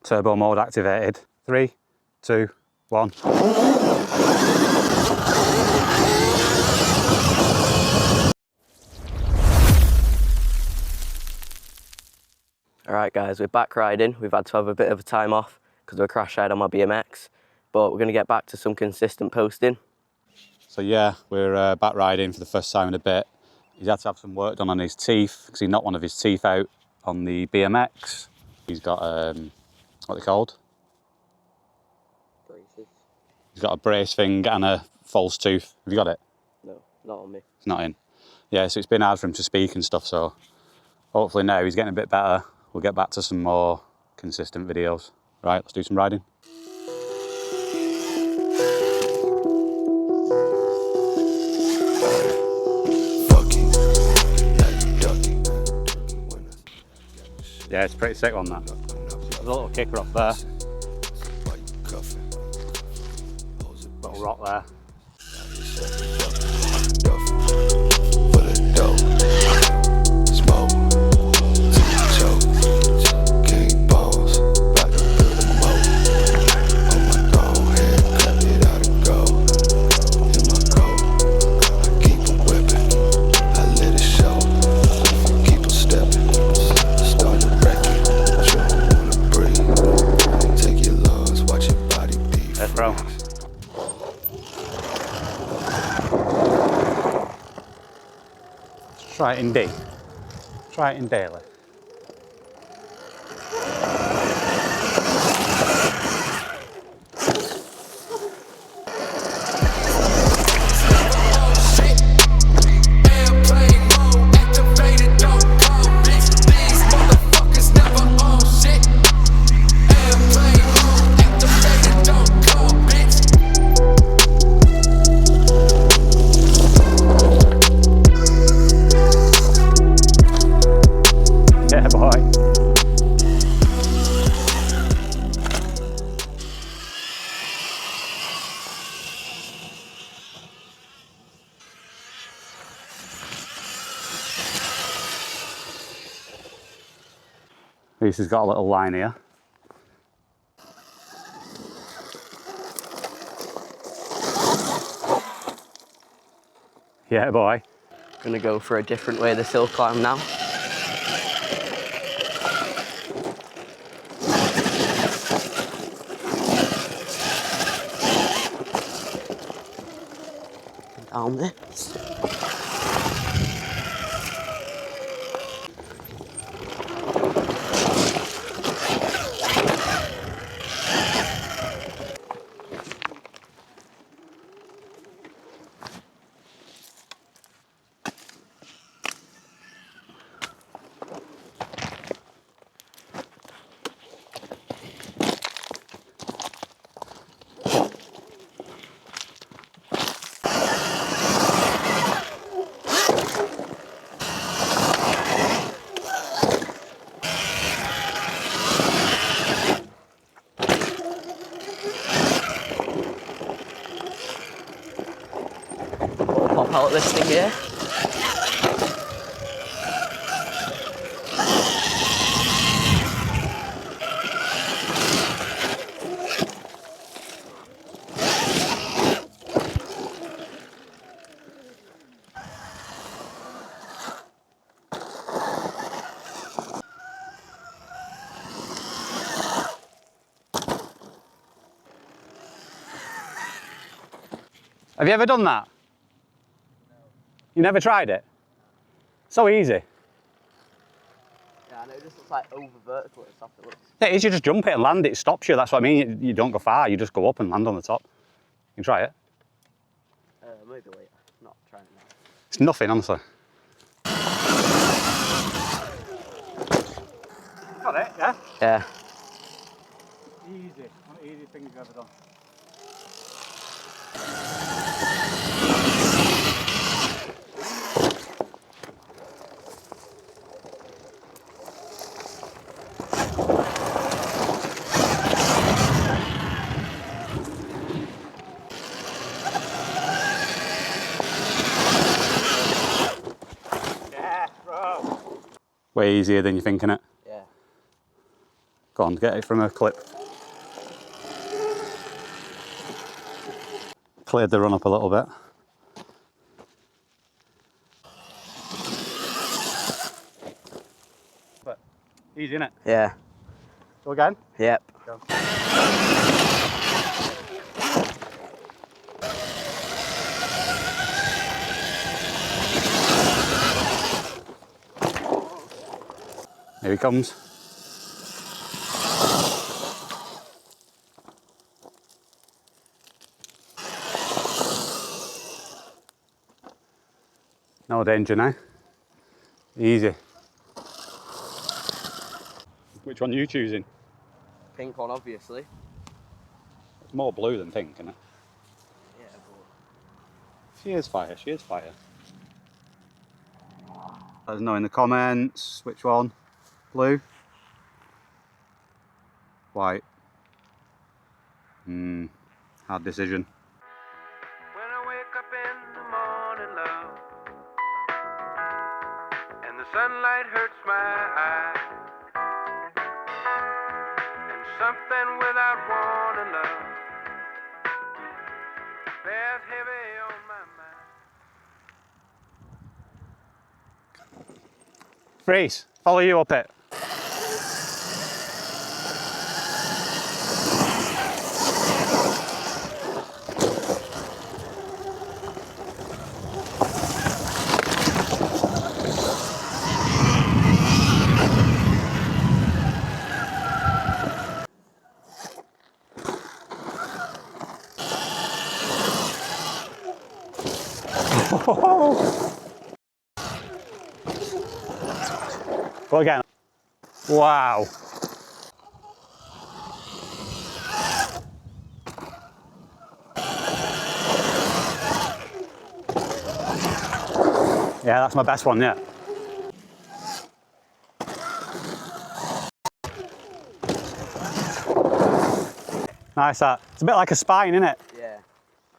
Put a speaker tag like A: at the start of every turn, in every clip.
A: Turbo mode activated. 3, 2, 1.
B: Alright guys, we're back riding. We've had to have a bit of a time off because of a crash I had on my BMX, but we're going to get back to some consistent posting.
A: So yeah, we're back riding for the first time in a bit. He's had to have some work done on his teeth because he knocked one of his teeth out on the BMX. He's got, what are they called?
B: Braces.
A: He's got a brace thing and a false tooth. Have you got it?
B: No, not on me.
A: It's not in. Yeah, so it's been hard for him to speak and stuff, so hopefully now he's getting a bit better. We'll get back to some more consistent videos. Right, let's do some riding. Yeah, it's pretty sick on that. There's a little kicker up there. Little rock there. Bro. Let's try it in D. Try it in daily. Yeah, boy. This has got a little line here. Yeah, boy.
B: Gonna go for a different way this hill climb now. Down there. Pop out this thing here.
A: Have you ever done that? No. You never tried it? So easy.
B: Yeah, I know, it just looks like over vertical at the top. It looks.
A: Yeah, it is, you just jump it and land it, it stops you. That's what I mean. You don't go far, you just go up and land on the top. You can try it.
B: Maybe later. Not trying it now.
A: It's nothing, honestly. Got it, yeah?
B: Yeah.
A: Easy. One of the easiest things you've ever done. Way easier than you're thinking it.
B: Yeah.
A: Go on, get it from a clip. Cleared the run up a little bit. But easy, innit?
B: Yeah.
A: Go again?
B: Yep.
A: Go. Here he comes. No danger now. Easy. Which one are you choosing?
B: Pink one, obviously.
A: It's more blue than pink, isn't it?
B: Yeah, but...
A: She is fire, she is fire. Let us know in the comments which one. Blue? White? Hard decision.
C: When I wake up in the morning, love, and the sunlight hurts my eyes, and something without warning, love, bears heavy on my mind.
A: Freeze, follow you up it. Go again. Wow. Yeah, that's my best one yet. Nice that. It's a bit like a spine, isn't it?
B: Yeah.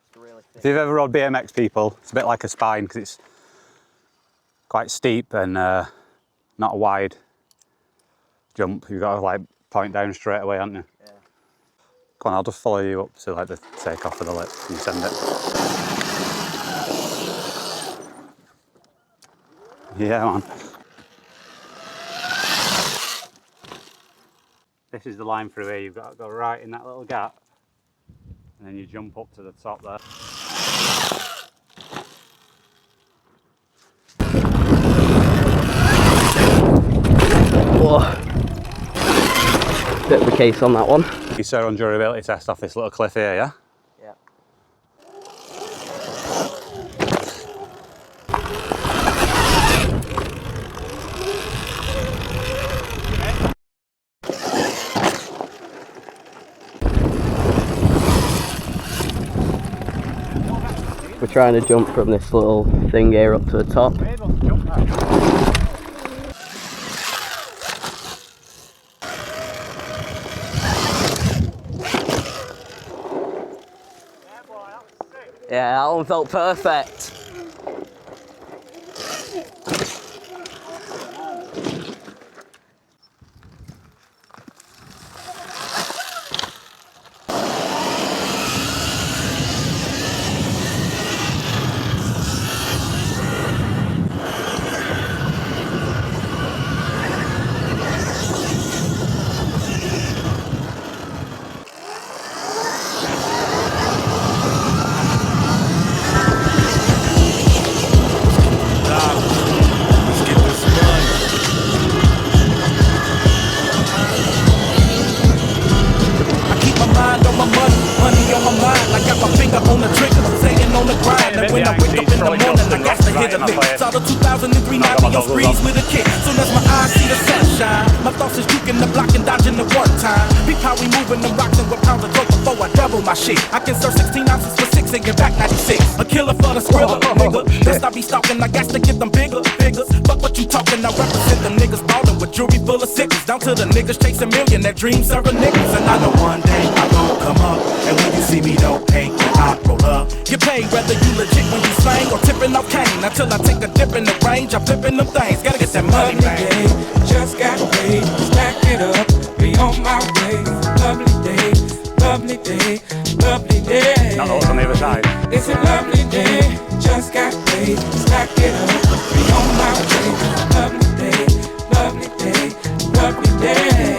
B: It's really thick.
A: If you've ever rode BMX, people, it's a bit like a spine because it's quite steep and not a wide jump. You've got to like point down straight away, haven't you?
B: Yeah.
A: Come on, I'll just follow you up to like the takeoff of the lip and send it. Yeah, man. This is the line through here. You've got to go right in that little gap and then you jump up to the top there.
B: Whoa. Bit of a case on that one.
A: You Surron durability test off this little cliff here, yeah?
B: Yeah. We're trying to jump from this little thing here up to the top. Yeah, that one felt perfect.
C: Saw the 2003 Navy on sprees with a kick. Soon as my eyes see the sunshine, my thoughts is juking the block and dodging the one time. Peep how we moving them rocks and with pounds of dope before I double my shit. I can serve 16 ounces for 6 and get back 96. A killer for the skrilla, nigga. Just I be stalking, I got to get them bigger figures. Fuck what you talking, I represent them niggas ballin' with jewelry full of sickles. Down to the niggas chasing million, that dream serving niggas. And I know one day I gon' come up, and when you see me don't hate, I roll up. Get paid whether you legit when you slang or tipping off cane. Until I take a dip in the range, I'm flipping them things. Gotta get that money, man.
D: Just got paid, stack it up. Be
C: on my way. Lovely day, lovely day, lovely day.
A: Not those on the other side.
C: It's a lovely day, just got paid. Stack it up, be on my way. Lovely day, lovely day, lovely day.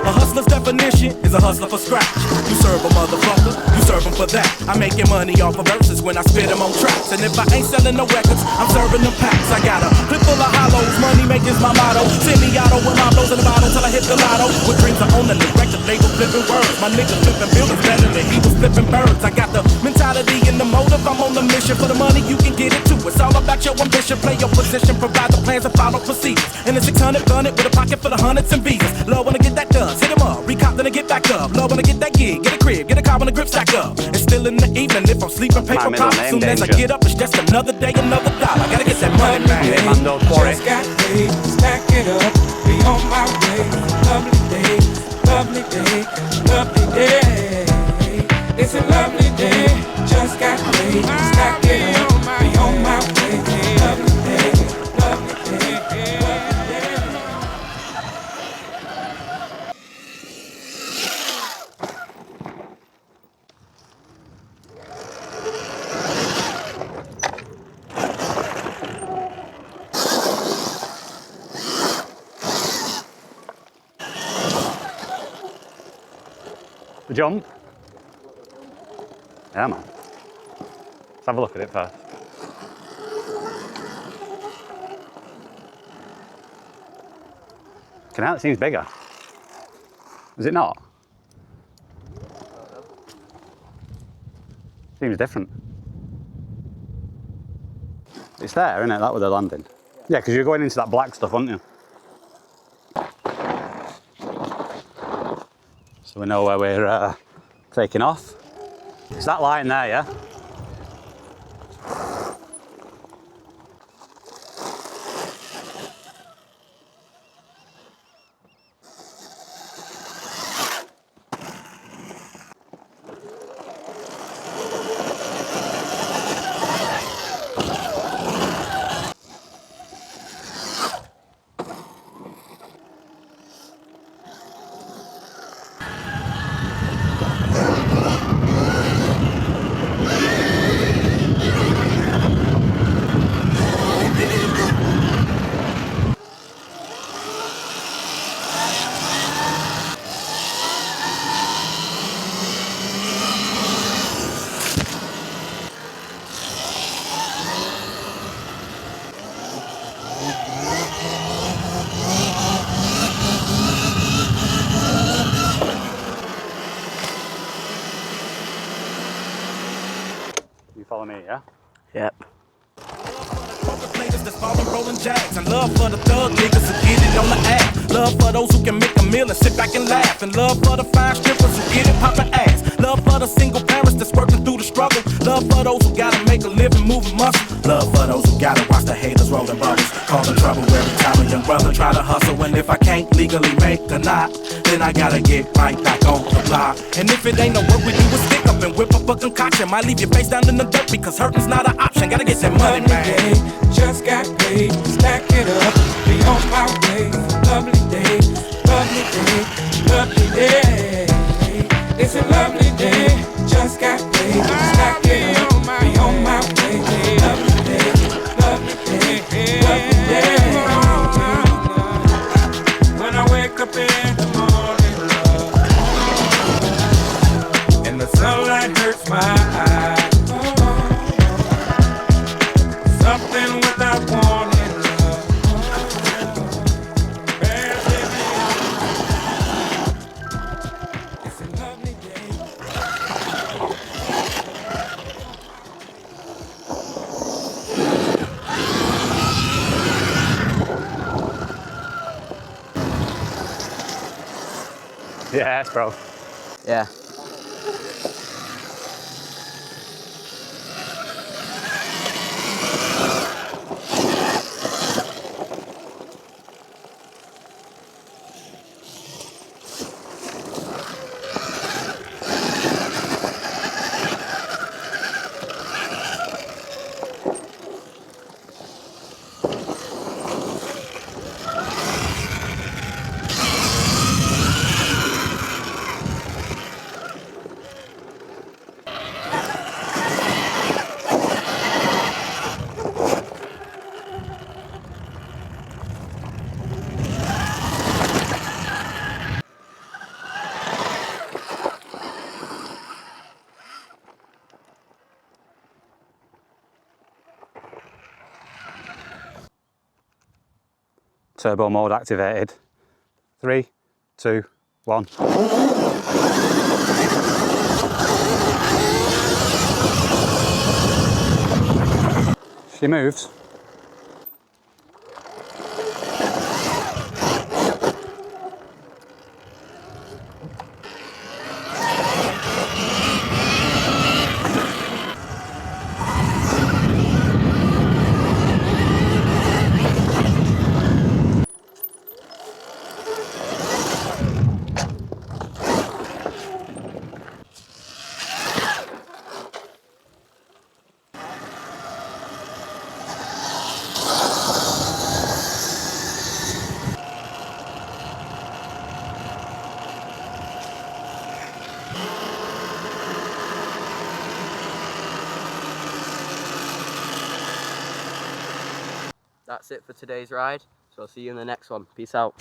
C: A hustler's definition is a hustler for scratch. You serve a motherfucker, you serve him for that. I'm making money off of verses when I spit them on tracks. And if I ain't selling no records, I'm serving them packs. I got a clip full of hollows, money making my motto. Semi-auto with my blows in the bottle till I hit the lotto. With dreams I own the record label, flipping words. My niggas flipping buildings better than he was flipping birds. I got the mentality and the motive, I'm on the mission. For the money you can get it too. It's all about your ambition, play your position, provide the plans and follow procedures. And the 600 gun it with a pocket full of hundreds and visas. Love when I get that done, hit 'em up, recop then I get back up. Love when I get that gig, get a crib, get a car when the grip stack up. It's still in the evening if I'm sleeping, paper pop. Soon as I get up, it's just another day, another dollar. Gotta get that money, man.
A: Quarry.
C: Just got paid, stack it up, be on my way. Lovely day, lovely day, lovely day. It's a lovely day, just got paid, stack it up, be on my way. Lovely day, lovely day, lovely day.
A: The jump? Yeah, man. Let's have a look at it first. Canal, it seems bigger. Is it not? Seems different. It's there, isn't it? That where they're landing. Yeah, because you're going into that black stuff, aren't you? So we know where we're taking off. It's that line there, yeah? You follow me, yeah?
B: Yep.
C: That's falling, rolling jacks. And love for the thug niggas who get it on the app. Love for those who can make a meal and sit back and laugh. And love for the fine strippers who get it poppin' ass. Love for the single parents that's working through the struggle. Love for those who gotta make a living moving muscle. Love for those who gotta watch the haters rolling bubbles. Causing trouble every time a young brother try to hustle. And if I can't legally make a knot, then I gotta get right back on the block. And if it ain't no work, we do a stick up and whip up a concoction. Might leave your face down in the dirt because hurting's not an option. Gotta get that money, man. Just got paid, stack it up, be on my way. Lovely day, lovely day, lovely day. It's a lovely day, just got paid, stack it up, be on my way. Lovely day, lovely day, lovely day. When I wake up in the morning, love, and the sunlight hurts my eyes. Something without warning, love. It's a lovely day.
A: Yes, bro.
B: Yeah.
A: Turbo mode activated. 3, 2, 1. She moves.
B: That's it for today's ride, so I'll see you in the next one. Peace out.